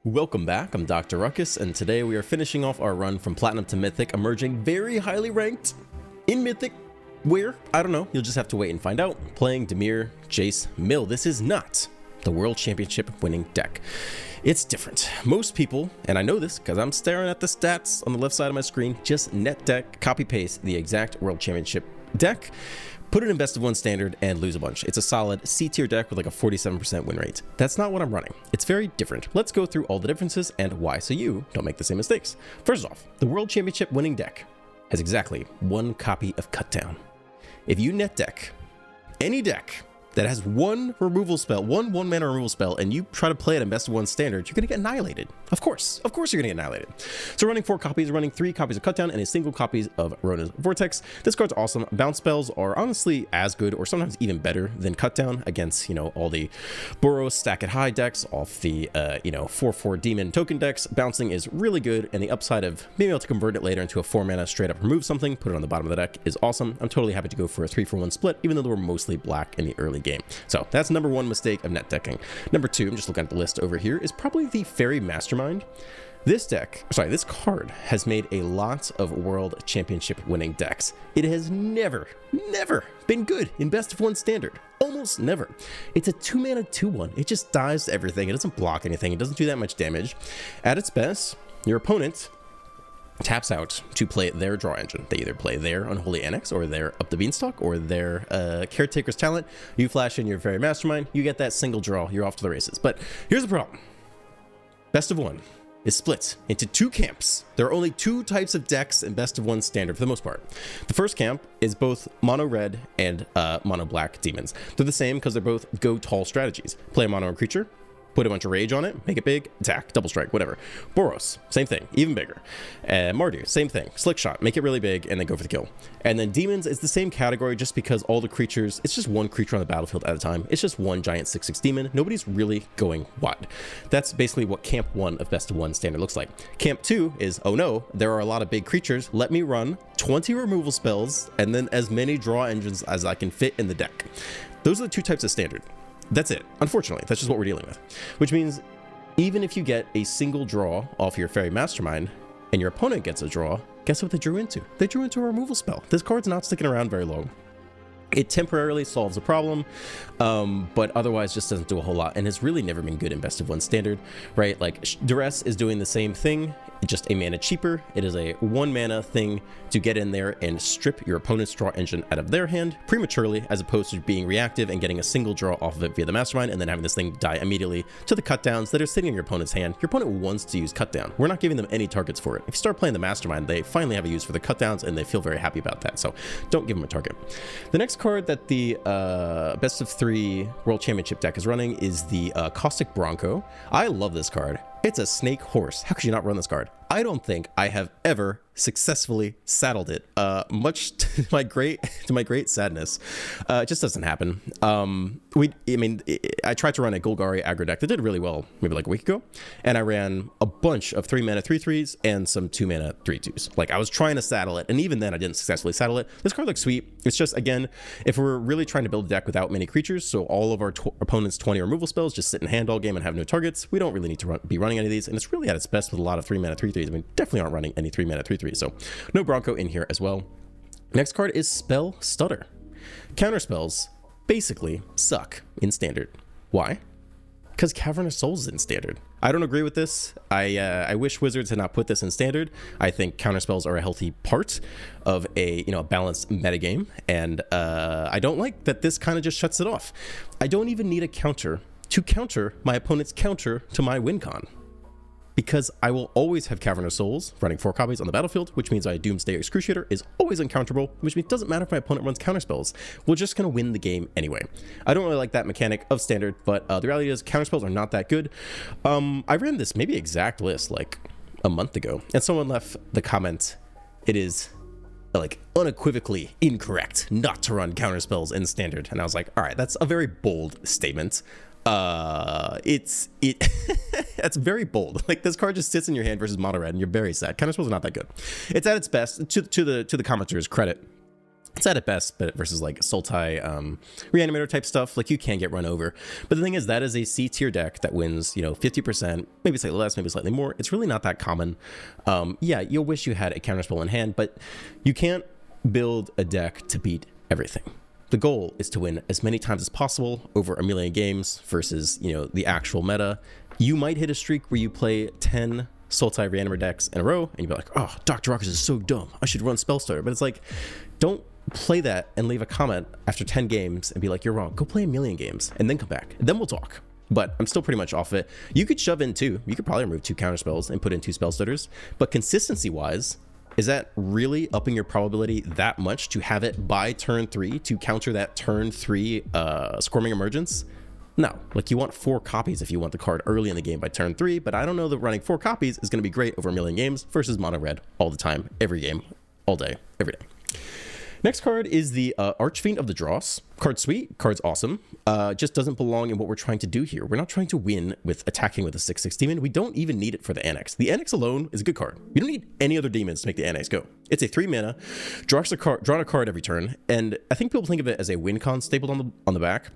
Welcome back, I'm Dr. Ruckus, and today we are finishing off our run from Platinum to Mythic, emerging very highly ranked in Mythic, where, I don't know, you'll just have to wait and find out, playing Dimir, Jace, Mill. This is not the World Championship winning deck. It's different. Most people, and I know this because I'm staring at the stats on the left side of my screen, just net deck, copy-paste the exact World Championship deck, put it in best of one standard, and lose a bunch. It's a solid C tier deck with like a 47% win rate. That's not what I'm running. It's very different. Let's go through all the differences and why, so you don't make the same mistakes. First off, the World Championship winning deck has exactly one copy of Cut Down. If you net deck any deck that has one removal spell, one mana removal spell, and you try to play it in best of one standard, you're gonna get annihilated. Of course you're gonna get annihilated. So running 4 copies, running 3 copies of Cut Down and a single copy of Rona's Vortex. This card's awesome. Bounce spells are honestly as good or sometimes even better than Cut Down against, you know, all the Boros stack at high decks off the, 4/4 demon token decks. Bouncing is really good, and the upside of being able to convert it later into a 4 mana straight up remove something, put it on the bottom of the deck is awesome. I'm totally happy to go for a 3-for-1 split, even though they were mostly black in the early game. So that's number 1 mistake of net decking. Number 2, I'm just looking at the list over here, is probably the Fairy Mastermind. This card has made a lot of World Championship winning decks. It has never been good in best of one standard. Almost never. It's a 2 mana 2/1. It just dies to everything. It doesn't block anything. It doesn't do that much damage. At its best, your opponent taps out to play their draw engine. They either play their Unholy Annex or their Up the Beanstalk or their Caretaker's Talent. You flash in your Fairy Mastermind, you get that single draw, you're off to the races. But here's the problem. Best of one is split into 2 camps. There are only 2 types of decks in best of one standard for the most part. The first camp is both mono red and mono black demons. They're the same because they're both go tall strategies. Play a mono creature, put a bunch of rage on it, make it big, attack, double strike, whatever. Boros, same thing, even bigger. Mardu, same thing, slick shot, make it really big, and then go for the kill. And then demons is the same category just because all the creatures, it's just one creature on the battlefield at a time. It's just one giant 6/6 demon. Nobody's really going wide. That's basically what camp 1 of best of one standard looks like. Camp 2 is, oh no, there are a lot of big creatures. Let me run 20 removal spells and then as many draw engines as I can fit in the deck. Those are the 2 types of standard. That's it. Unfortunately, that's just what we're dealing with. Which means even if you get a single draw off your Fairy Mastermind and your opponent gets a draw, guess what they drew into? They drew into a removal spell. This card's not sticking around very long. It temporarily solves a problem, but otherwise just doesn't do a whole lot, and has really never been good in best of one standard, right? Like Duress is doing the same thing, just a mana cheaper. It is a 1 mana thing to get in there and strip your opponent's draw engine out of their hand prematurely, as opposed to being reactive and getting a single draw off of it via the Mastermind and then having this thing die immediately to the cut downs that are sitting in your opponent's hand. Your opponent wants to use cut down. We're not giving them any targets for it. If you start playing the Mastermind, they finally have a use for the cut downs and they feel very happy about that. So don't give them a target. The next card that the best of 3 World Championship deck is running is the Caustic Bronco. I love this card. It's a snake horse. How could you not run this card? I don't think I have ever successfully saddled it, much to my great sadness. It just doesn't happen. I tried to run a Golgari aggro deck that did really well maybe like a week ago, and I ran a bunch of 3 mana 3/3s and some 2 mana 3/2s. Like I was trying to saddle it, and even then I didn't successfully saddle it. This card looks sweet. It's just, again, if we're really trying to build a deck without many creatures, so all of our opponent's 20 removal spells just sit in hand all game and have no targets, we don't really need to be running any of these, and it's really at its best with a lot of 3 mana 3/3s. I mean, definitely aren't running any 3 mana 3/3s, so no Bronco in here as well. Next card is Spell Stutter. Counter spells basically suck in standard. Why? Because Cavernous Souls is in standard. I don't agree with this. I wish Wizards had not put this in standard. I think counterspells are a healthy part of a balanced metagame, and I don't like that this kind of just shuts it off. I don't even need a counter to counter my opponent's counter to my win con, because I will always have Cavernous Souls running 4 copies on the battlefield, which means my Doomsday Excruciator is always uncounterable, which means it doesn't matter if my opponent runs counterspells. We're just going to win the game anyway. I don't really like that mechanic of standard, but the reality is counterspells are not that good. I ran this maybe exact list like a month ago, and someone left the comment, it is like unequivocally incorrect not to run counterspells in standard. And I was like, all right, that's a very bold statement. That's very bold. Like, this card just sits in your hand versus mono red, and you're very sad. Counterspells are not that good. It's at its best. To the commenter's credit, It's at best, but versus like Sultai Reanimator type stuff, like you can get run over. But the thing is, that is a C tier deck that wins, 50%, maybe slightly less, maybe slightly more. It's really not that common. Yeah, you'll wish you had a counterspell in hand, but you can't build a deck to beat everything. The goal is to win as many times as possible over a million games versus, the actual meta. You might hit a streak where you play 10 Sultai Reanimator decks in a row, and you'll be like, oh, Dr. Ruckus is so dumb. I should run Spellstarter. But it's like, don't play that and leave a comment after 10 games and be like, you're wrong. Go play a million games and then come back. And then we'll talk. But I'm still pretty much off it. You could shove in 2. You could probably remove 2 counterspells and put in 2 Spellstarters. But consistency-wise, is that really upping your probability that much to have it by turn 3 to counter that turn 3 Squirming Emergence? No, like you want 4 copies if you want the card early in the game by turn 3, but I don't know that running 4 copies is going to be great over a million games versus mono red all the time, every game, all day, every day. Next card is the Archfiend of the Dross. Card's sweet, card's awesome. Just doesn't belong in what we're trying to do here. We're not trying to win with attacking with a 6/6 demon. We don't even need it for the Annex. The Annex alone is a good card. You don't need any other demons to make the Annex go. It's a 3 mana, drawn a card every turn, and I think people think of it as a win con stapled on the back.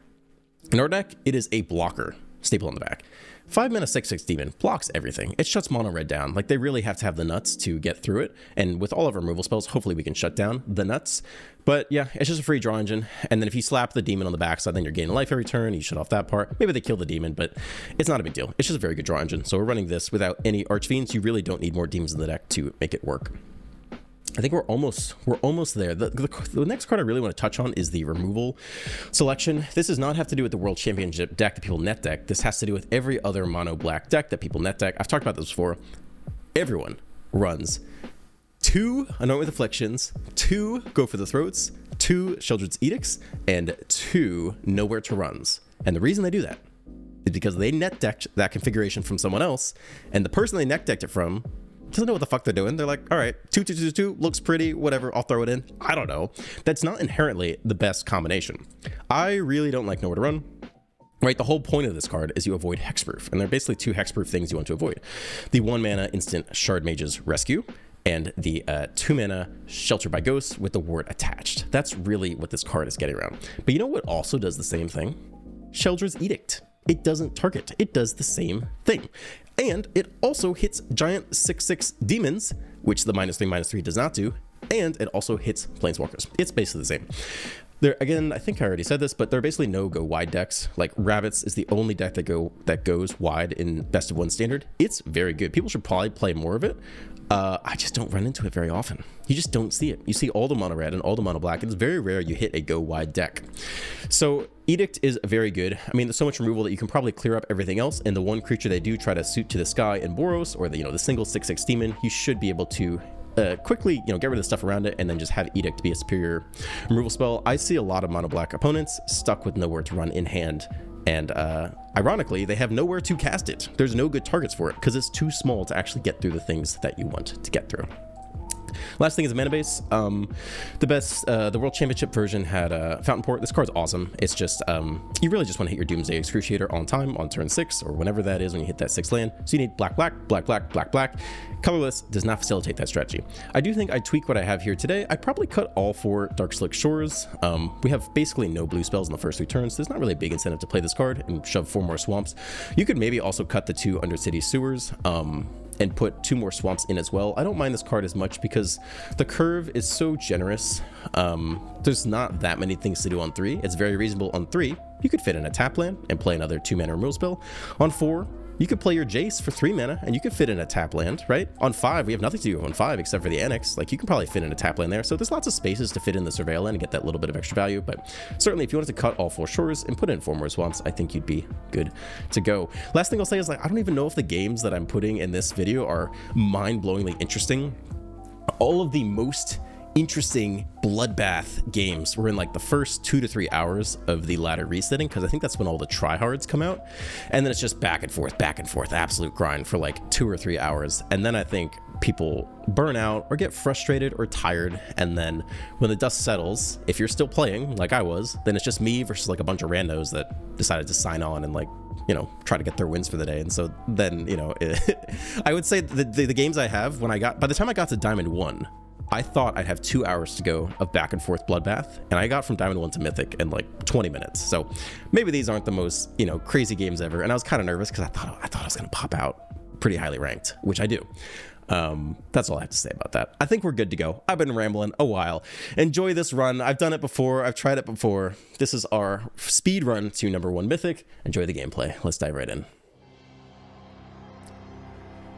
In our deck, it is a blocker stapled on the back. 5 mana 6/6 demon blocks everything. It shuts mono red down. Like, they really have to have the nuts to get through it. And with all of our removal spells, hopefully we can shut down the nuts. But yeah, it's just a free draw engine. And then if you slap the demon on the backside, then you're gaining life every turn. You shut off that part. Maybe they kill the demon, but it's not a big deal. It's just a very good draw engine. So we're running this without any Archfiends. You really don't need more demons in the deck to make it work. I think we're almost there. The next card I really want to touch on is the removal selection. This does not have to do with the World Championship deck that people net deck. This has to do with every other mono black deck that people net deck. I've talked about this before. Everyone runs 2 Anoint with Afflictions, 2 Go for the Throats, 2 Sheldred's Edicts, and 2 Nowhere to Runs. And the reason they do that is because they net decked that configuration from someone else, and the person they net decked it from doesn't know what the fuck they're doing. They're like, all right, 2/2/2/2 looks pretty, whatever, I'll throw it in. I don't know. That's not inherently the best combination. I really don't like Nowhere to Run. Right, the whole point of this card is you avoid hexproof, and there are basically 2 hexproof things you want to avoid. The 1 mana instant Shard Mage's Rescue, and the 2 mana Shelter by Ghosts with the ward attached. That's really what this card is getting around. But you know what also does the same thing? Sheldred's Edict. It doesn't target. It does the same thing. And it also hits giant 6/6 demons, which the -3/-3 does not do. And it also hits planeswalkers. It's basically the same. There, again, I think I already said this, but there are basically no go wide decks. Like Rabbits is the only deck that goes wide in best of 1 standard. It's very good. People should probably play more of it. I just don't run into it very often. You just don't see it. You see all the mono red and all the mono black, and it's very rare you hit a go wide deck. So Edict is very good. I mean, there's so much removal that you can probably clear up everything else, and the one creature they do try to suit to the sky in Boros, or the single 6/6 demon, you should be able to quickly get rid of the stuff around it and then just have Edict be a superior removal spell. I see a lot of mono black opponents stuck with Nowhere to Run in hand, and ironically they have nowhere to cast it. There's no good targets for it because it's too small to actually get through the things that you want to get through. Last thing is mana base. The World Championship version had Fountain Port. This card's awesome. It's just, you really just want to hit your Doomsday Excruciator on time on turn 6 or whenever that is when you hit that 6 land. So you need black, black, black, black, black, black. Colorless does not facilitate that strategy. I do think I tweak what I have here today. I'd probably cut all 4 Dark Slick Shores. We have basically no blue spells in the first 3 turns. So there's not really a big incentive to play this card and shove 4 more swamps. You could maybe also cut the 2 Undercity Sewers. And put 2 more swamps in as well. I don't mind this card as much because the curve is so generous. There's not that many things to do on 3. It's very reasonable on 3. You could fit in a tap land and play another 2 mana removal spell. On 4, you could play your Jace for 3 mana and you could fit in a tap land, right? On 5, we have nothing to do on 5 except for the Annex. Like, you can probably fit in a tap land there. So there's lots of spaces to fit in the Surveil land and get that little bit of extra value. But certainly if you wanted to cut all 4 shores and put in 4 more swamps, I think you'd be good to go. Last thing I'll say is, like, I don't even know if the games that I'm putting in this video are mind-blowingly interesting. All of the most interesting bloodbath games were in like the first 2 to 3 hours of the ladder resetting, because I think that's when all the tryhards come out, and then it's just back and forth, absolute grind for like 2 or 3 hours, and then I think people burn out or get frustrated or tired, and then when the dust settles, if you're still playing like I was, then it's just me versus like a bunch of randos that decided to sign on and like, try to get their wins for the day. And so then, I would say the games I have, by the time I got to Diamond 1, I thought I'd have 2 hours to go of back and forth bloodbath, and I got from Diamond 1 to Mythic in like 20 minutes. So maybe these aren't the most, you know, crazy games ever. And I was kind of nervous because I thought I was going to pop out pretty highly ranked, which I do. That's all I have to say about that. I think we're good to go. I've been rambling a while. Enjoy this run. I've done it before. I've tried it before. This is our speed run to #1 Mythic. Enjoy the gameplay. Let's dive right in.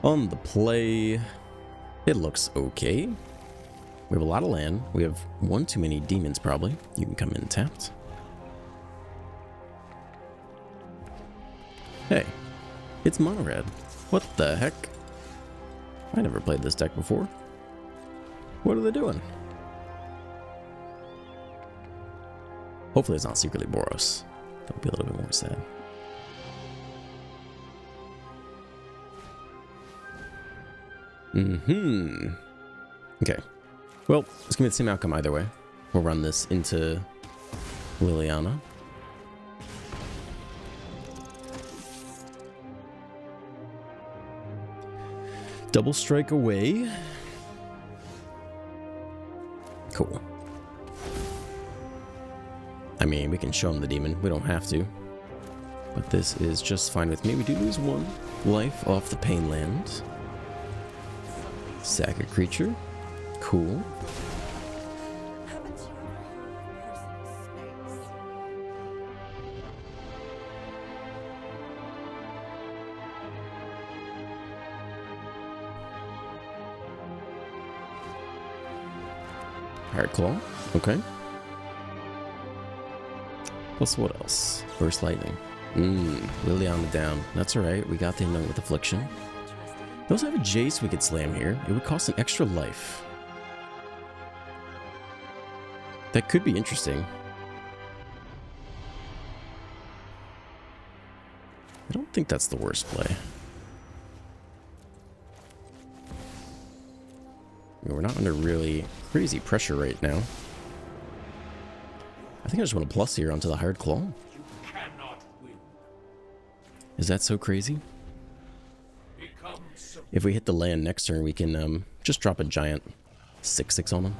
On the play, it looks okay. We have a lot of land. We have one too many demons, probably. You can come in tapped. Hey, it's mono red. What the heck? I never played this deck before. What are they doing? Hopefully it's not secretly Boros. That would be a little bit more sad. Okay. Well, it's gonna be the same outcome either way. We'll run this into Liliana. Double strike away. Cool. I mean, we can show him the demon. We don't have to. But this is just fine with me. We do lose 1 life off the pain land. Sack a creature. Cool. Pirate Claw. Okay. Plus what else? Burst Lightning. Liliana down. That's alright. We got the Unknown with Affliction. We also have a Jace we could slam here. It would cost an extra life. That could be interesting. I don't think that's the worst play. I mean, we're not under really crazy pressure right now. I think I just want to plus here onto the Hired Claw. Is that so crazy? If we hit the land next turn, we can just drop a giant 6/6 on them.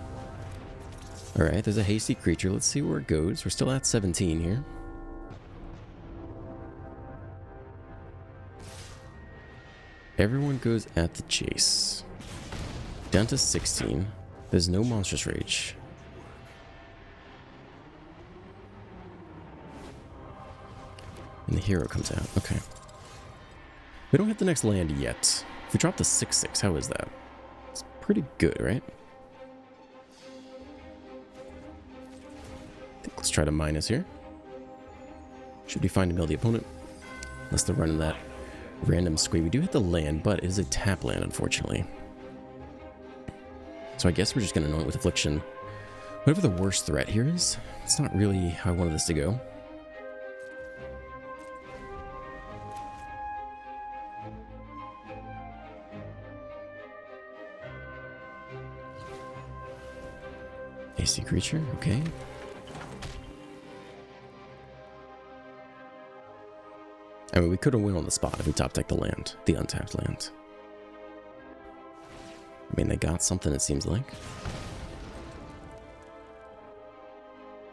Alright, there's a hasty creature. Let's see where it goes. We're still at 17 here. Everyone goes at the Jace. Down to 16. There's no Monstrous Rage. And the hero comes out. Okay. We don't hit the next land yet. If we drop the 6/6, how is that? It's pretty good, right? I think let's try to minus here. Should be fine to mill the opponent. Unless they're running that random squeeze. We do hit the land, but it is a tap land, unfortunately. So I guess we're just going to anoint with Affliction. Whatever the worst threat here is, it's not really how I wanted this to go. AC creature, okay. I mean, we could have won on the spot if we top deck the land, the untapped land. I mean, they got something, it seems like.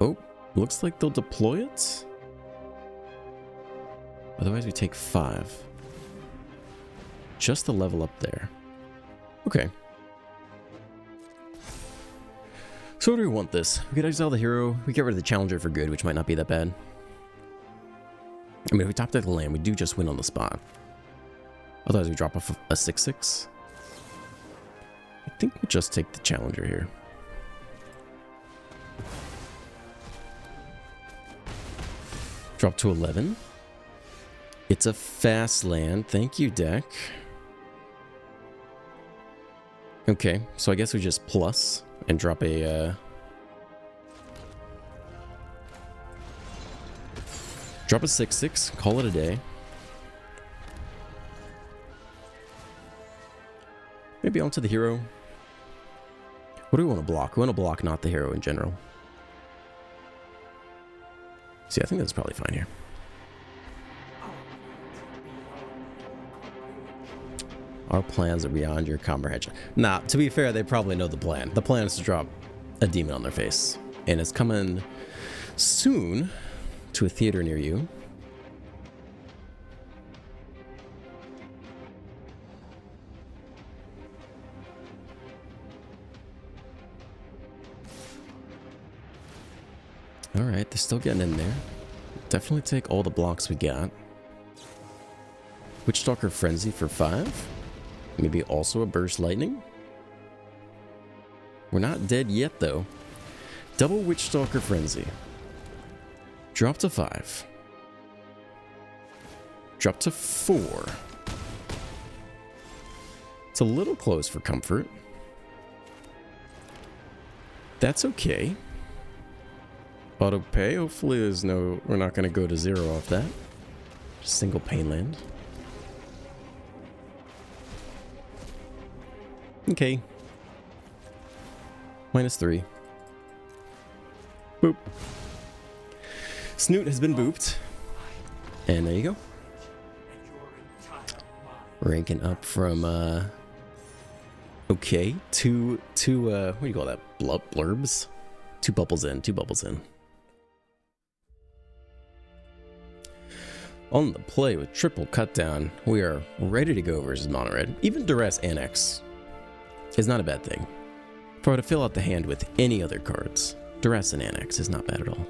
Oh, looks like they'll deploy it. Otherwise, we take 5. Just the level up there. Okay. So what do we want this? We could exile the hero. We get rid of the challenger for good, which might not be that bad. I mean, if we top deck the land, we do just win on the spot. Otherwise, we drop a 6/6. I think we'll just take the challenger here. Drop to 11. It's a fast land. Thank you, deck. Okay, so I guess we just plus and drop a drop a 6/6, call it a day. Maybe onto the hero. What do we want to block? We want to block not the hero in general. See, I think that's probably fine here. Our plans are beyond your comprehension. Nah, to be fair, they probably know the plan. The plan is to drop a demon on their face. And it's coming soon to a theater near you. Alright, they're still getting in there. Definitely take all the blocks we got. Witchstalker Frenzy for 5. Maybe also a Burst Lightning. We're not dead yet, though. Double Witchstalker Frenzy. Drop to 5. Drop to 4. It's a little close for comfort. That's okay. Auto pay. Hopefully there's no... We're not going to go to 0 off that. Just single pain land. Okay. -3. Boop. Snoot has been booped. And there you go. Ranking up from, okay, two, what do you call that? Blurbs? 2 bubbles in, 2 bubbles in. On the play with triple cut down, we are ready to go versus mono red. Even duress annex is not a bad thing. If I were to fill out the hand with any other cards, duress and annex is not bad at all.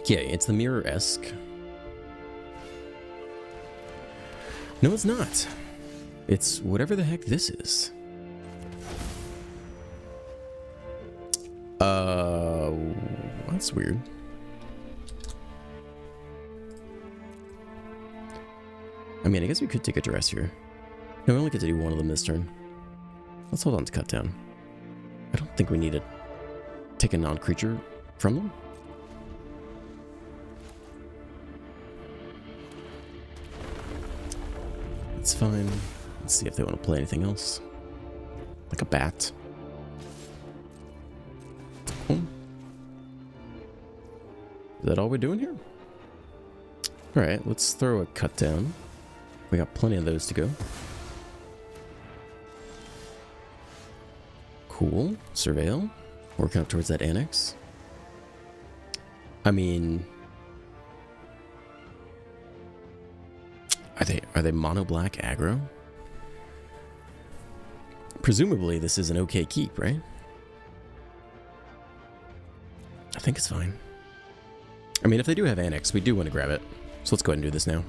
Yeah, it's the mirror-esque. No, it's not. It's whatever the heck this is. That's weird. I mean, I guess we could take a duress here. No, we only get to do one of them this turn. Let's hold on to cut down. I don't think we need to take a non-creature from them. It's fine. Let's see if they want to play anything else. Like a bat. Oh. Is that all we're doing here? Alright, let's throw a cut down. We got plenty of those to go. Cool. Surveil. Working up towards that annex. I mean... Are they mono black aggro? Presumably this is an okay keep, right? I think it's fine. I mean, if they do have annex, we do want to grab it. So let's go ahead and do this now.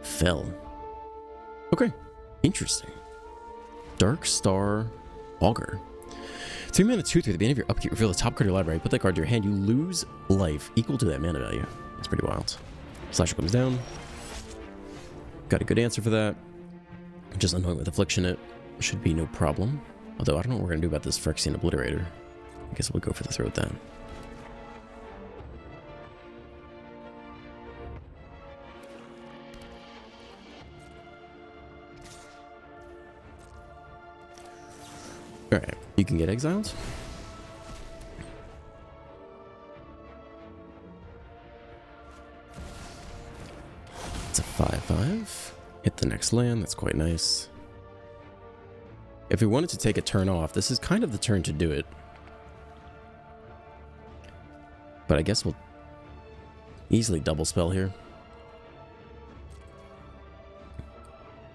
Fell. Okay. Interesting. Dark Star Augur. 3 mana 2/3 at the beginning of your upkeep. Reveal the top card of your library. Put that card to your hand. You lose life equal to that mana value. That's pretty wild. Slasher comes down. Got a good answer for that. Just annoying with Affliction it. Should be no problem. Although I don't know what we're going to do about this Phyrexian Obliterator. I guess we'll go for the throat then. Alright, you can get exiled. It's a 5/5. Hit the next land, that's quite nice. If we wanted to take a turn off, this is kind of the turn to do it. But I guess we'll easily double spell here.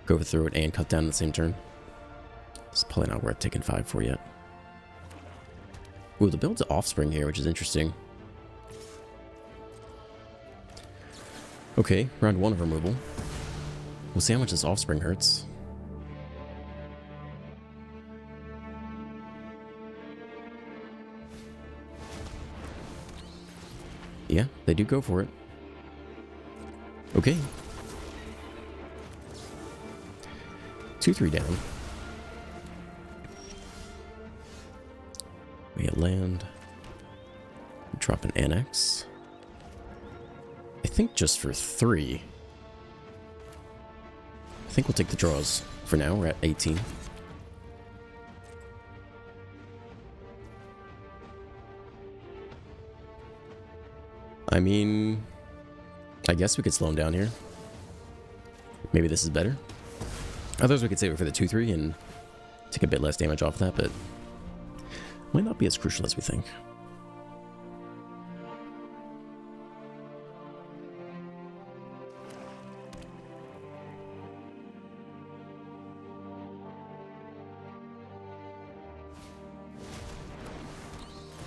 Go through it and cut down the same turn. It's probably not worth taking 5 for yet. Ooh, the build's offspring here, which is interesting. Okay, round 1 of removal. We'll see how much this offspring hurts. Yeah, they do go for it. Okay. 2/3 down. We get land. Drop an annex. I think just for 3. I think we'll take the draws. For now, we're at 18. I mean, I guess we could slow him down here. Maybe this is better. Otherwise, we could save it for the 2-3 and take a bit less damage off that, but might not be as crucial as we think.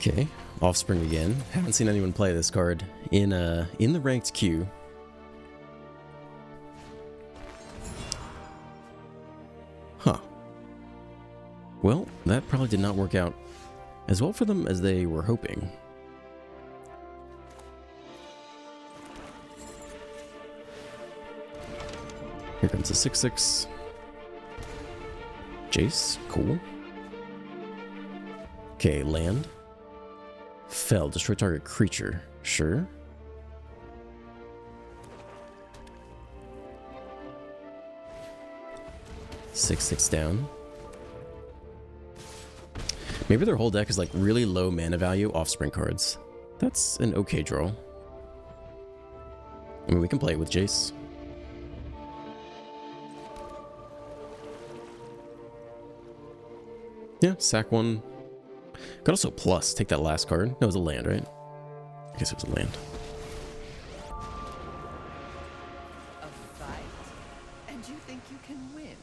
Okay, Offspring again. Haven't seen anyone play this card in the ranked queue. Huh. Well, that probably did not work out as well for them as they were hoping. Here comes a 6/6. Jace, cool. Okay, land. Fell, destroy target creature. Sure. 6/6 down. Maybe their whole deck is like really low mana value Offspring cards. That's an okay draw. I mean, we can play it with Jace. Yeah, sack one. Could also plus, take that last card. No, it was a land, right? I guess it was a land. A fight? And you think you can win?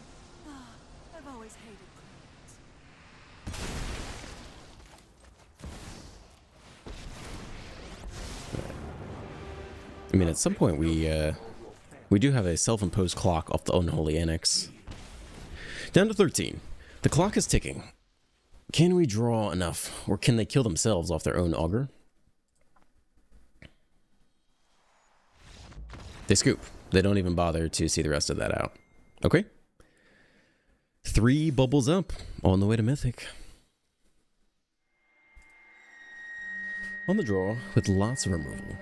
I've always hated clowns. I mean, at some point we do have a self-imposed clock off the Unholy Annex. Down to 13. The clock is ticking. Can we draw enough, or can they kill themselves off their own augur? They scoop. They don't even bother to see the rest of that out. Okay. 3 bubbles up on the way to Mythic. On the draw with lots of removal.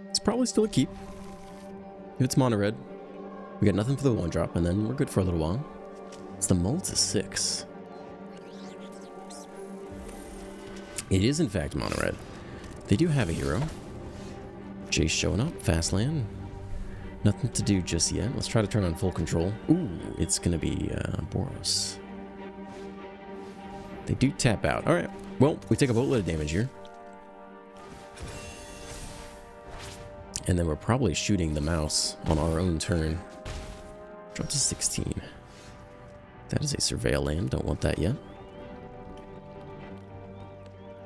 It's probably still a keep. If it's mono red, we got nothing for the 1-drop, and then we're good for a little while. It's the Multi 6. It is, in fact, mono red. They do have a hero. Jace showing up. Fast land. Nothing to do just yet. Let's try to turn on full control. Ooh, it's going to be Boros. They do tap out. All right. Well, we take a boatload of damage here. And then we're probably shooting the mouse on our own turn. Drop to 16. That is a Surveil land. Don't want that yet.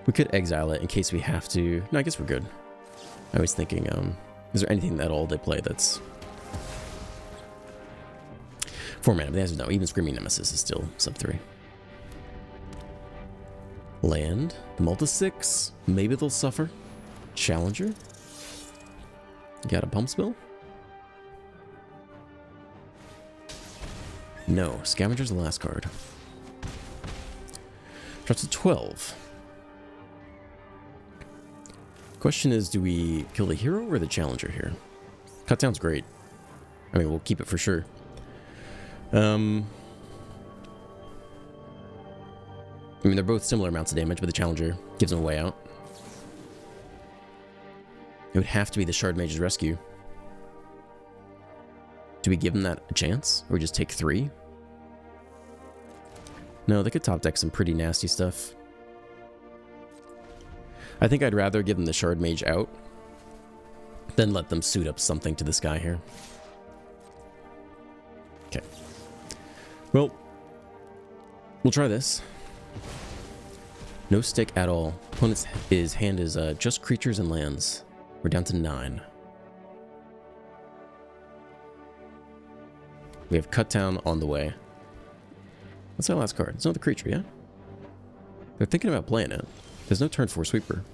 We could exile it in case we have to. No, I guess we're good. I was thinking, is there anything at all they play that's 4 mana? But the answer is no. Even Screaming Nemesis is still sub 3. Land. The Multi 6. Maybe they'll suffer. Challenger. Got a pump spell? No. Scavenger's the last card. Drops to 12. Question is, do we kill the hero or the challenger here? Cut down's great. I mean, we'll keep it for sure. I mean, they're both similar amounts of damage, but the challenger gives them a way out. It would have to be the Shard Mage's Rescue. Do we give them that a chance? Or just take 3? No, they could top deck some pretty nasty stuff. I think I'd rather give them the Shard Mage out than let them suit up something to this guy here. Okay. Well, we'll try this. No stick at all. Opponent's hand is just creatures and lands. We're down to 9. We have Cut Down on the way. What's our last card? It's another creature, yeah? They're thinking about playing it. There's no turn 4 sweeper.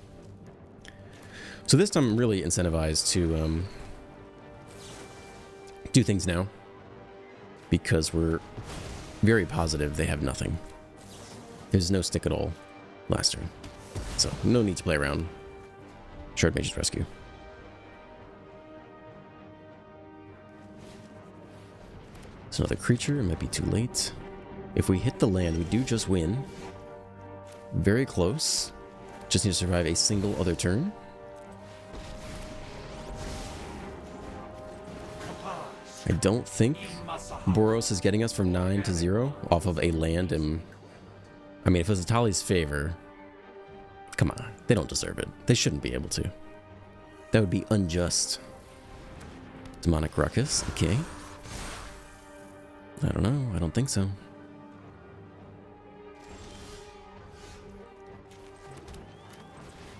So this time I'm really incentivized to do things now. Because we're very positive they have nothing. There's no stick at all last turn. So no need to play around. Shard Mage's Rescue. It's another creature. It might be too late. If we hit the land, we do just win. Very close. Just need to survive a single other turn. I don't think Boros is getting us from 9 to 0 off of a land. And I mean, if it was Atali's favor, come on, they don't deserve it. They shouldn't be able to. That would be unjust. Demonic Ruckus, okay. I don't know, I don't think so.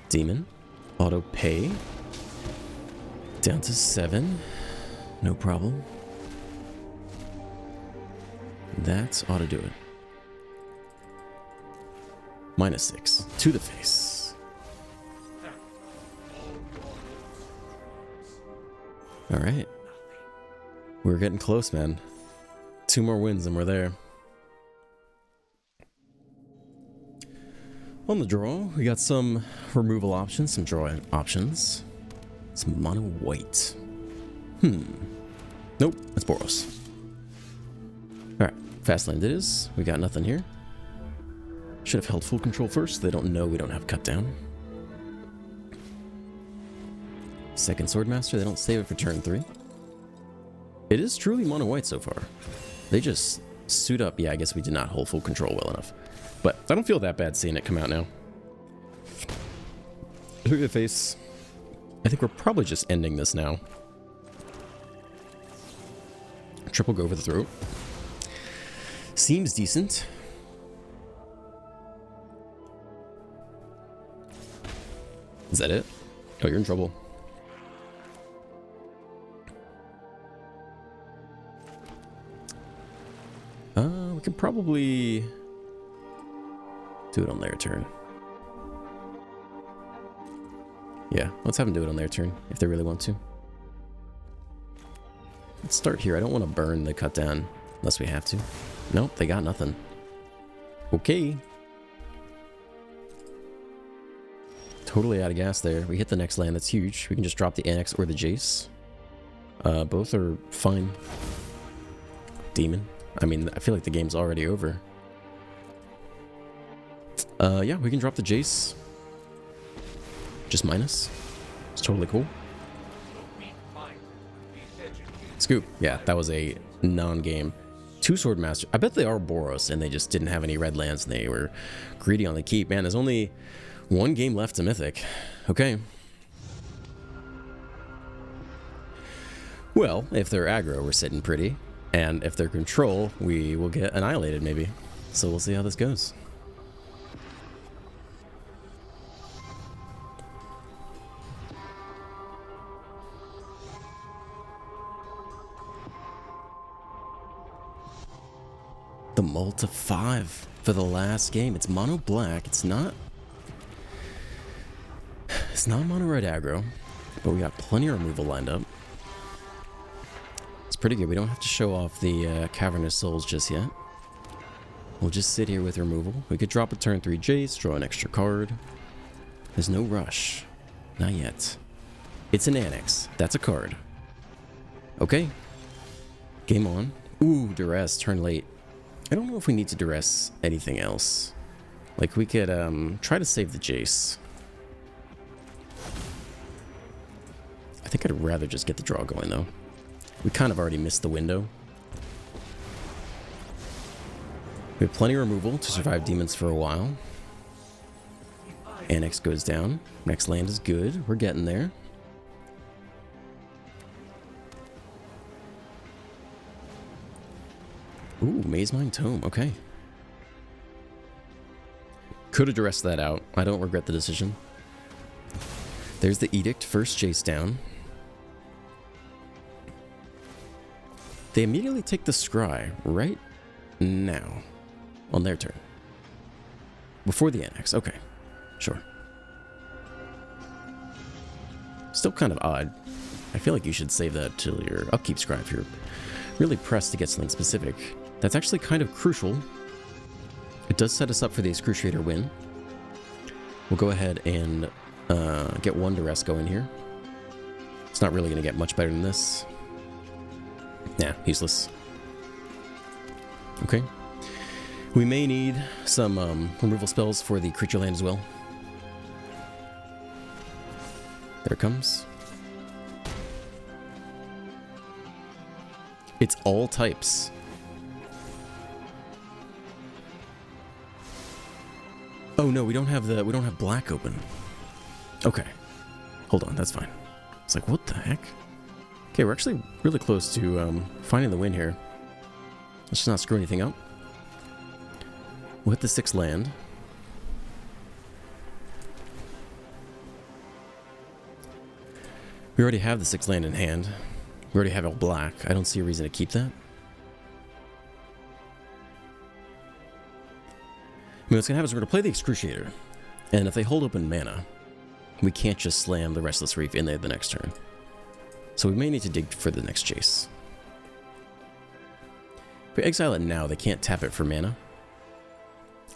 Demon, auto pay. Down to 7, no problem. That ought to do it. -6, to the face. All right. We're getting close, man. 2 more wins and we're there. On the draw, we got some removal options, some draw options. Some mono white. Nope, that's Boros. Alright, fast land it is. We got nothing here. Should have held full control first. They don't know we don't have cut down. Second Swordmaster, they don't save it for turn 3. It is truly mono white so far. They just suit up. Yeah, I guess we did not hold full control well enough. But I don't feel that bad seeing it come out now. Look at the face. I think we're probably just ending this now. Triple go over the throat. Seems decent. Is that it? Oh, you're in trouble. We can probably do it on their turn. Yeah, let's have them do it on their turn if they really want to. Let's start here. I don't want to burn the cut down unless we have to. Nope, they got nothing. Okay. Totally out of gas there. We hit the next land. That's huge. We can just drop the Annex or the Jace. Both are fine. Demon. I mean, I feel like the game's already over. Yeah, we can drop the Jace. Just minus. It's totally cool. Scoop. Yeah, that was a non-game. 2 Swordmaster. I bet they are Boros and they just didn't have any red lands and they were greedy on the keep. Man, there's only 1 game left to Mythic. Okay. Well, if they're aggro, we're sitting pretty. And if they're control, we will get annihilated maybe. So we'll see how this goes. The mull to 5 for the last game. It's mono black. It's not mono red aggro, but we got plenty of removal lined up. It's pretty good. We don't have to show off the Cavernous Souls just yet. We'll just sit here with removal. We could drop a turn 3 Jace, draw an extra card. There's no rush. Not yet. It's an Annex. That's a card. Okay. Game on. Ooh, duress. Turn late. I don't know if we need to duress anything else. Like, we could try to save the Jace. I think I'd rather just get the draw going, though. We kind of already missed the window. We have plenty of removal to survive demons for a while. Annex goes down. Next land is good. We're getting there. Ooh, Maze Mine Tome. Okay. Could have duressed that out. I don't regret the decision. There's the Edict. First Jace down. They immediately take the Scry right now on their turn. Before the Annex. Okay. Sure. Still kind of odd. I feel like you should save that till your upkeep Scry if you're really pressed to get something specific. That's actually kind of crucial. It does set us up for the Excruciator win. We'll go ahead and get 1 duress going here. It's not really going to get much better than this. Nah, useless. Okay. We may need some removal spells for the creature land as well. There it comes. It's all types. Oh no, we don't have black open. Okay. Hold on, that's fine. It's like, what the heck? Okay, we're actually really close to finding the win here. Let's just not screw anything up. We'll hit the 6th land. We already have the 6th land in hand. We already have all black. I don't see a reason to keep that. I mean, what's going to happen is we're going to play the Excruciator. And if they hold open mana, we can't just slam the Restless Reef in there the next turn. So we may need to dig for the next Jace. If we exile it now, they can't tap it for mana.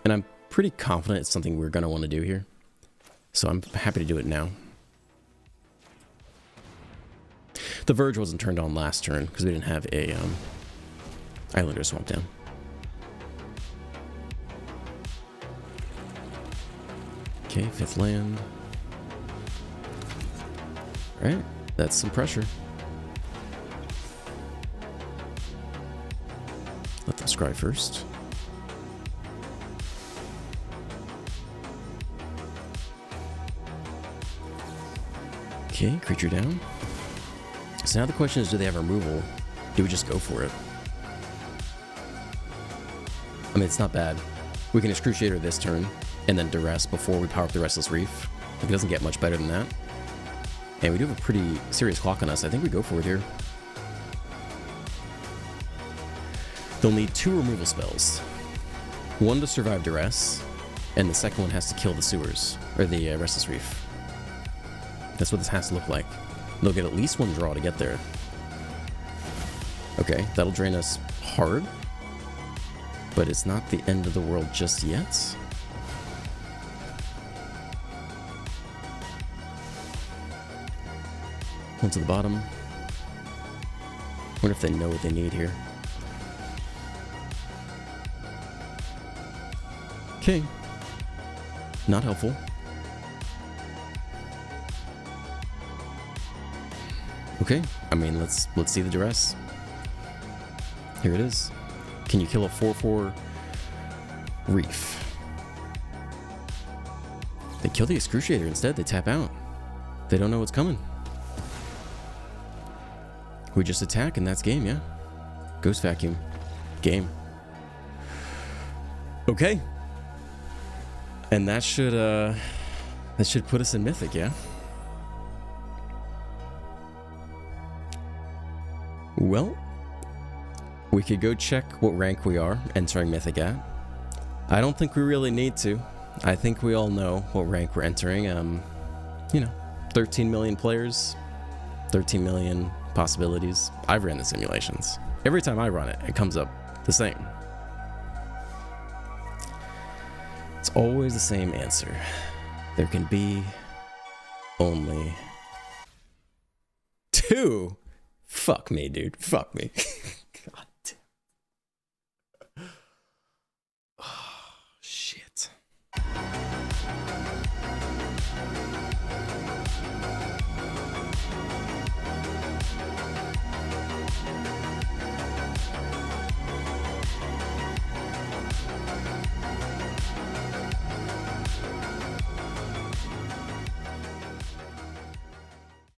And I'm pretty confident it's something we're going to want to do here. So I'm happy to do it now. The Verge wasn't turned on last turn because we didn't have a Islander Swamp down. Okay, 5th land. Alright, that's some pressure. Let them scry first. Okay, creature down. So now the question is, do they have removal? Do we just go for it? I mean, it's not bad. We can Excruciator this turn, and then Duress before we power up the Restless Reef. Like, it doesn't get much better than that. And we do have a pretty serious clock on us. I think we go for it here. They'll need 2 removal spells. One to survive Duress, and the second one has to kill the sewers, or the Restless Reef. That's what this has to look like. They'll get at least 1 draw to get there. Okay, that'll drain us hard. But it's not the end of the world just yet. One to the bottom. Wonder if they know what they need here. Okay. Not helpful. Okay, I mean, let's see the Duress. Here it is. Can you kill a 4/4 Reef? They kill the Excruciator instead. They tap out. They don't know what's coming. We just attack and that's game, yeah? Ghost Vacuum. Game. Okay. And that should put us in Mythic, yeah? Well, we could go check what rank we are entering Mythic at. I don't think we really need to. I think we all know what rank we're entering. You know, 13 million players, 13 million possibilities. I've ran the simulations. Every time I run it, it comes up the same. It's always the same answer. There can be only 2. Fuck me, dude. Fuck me.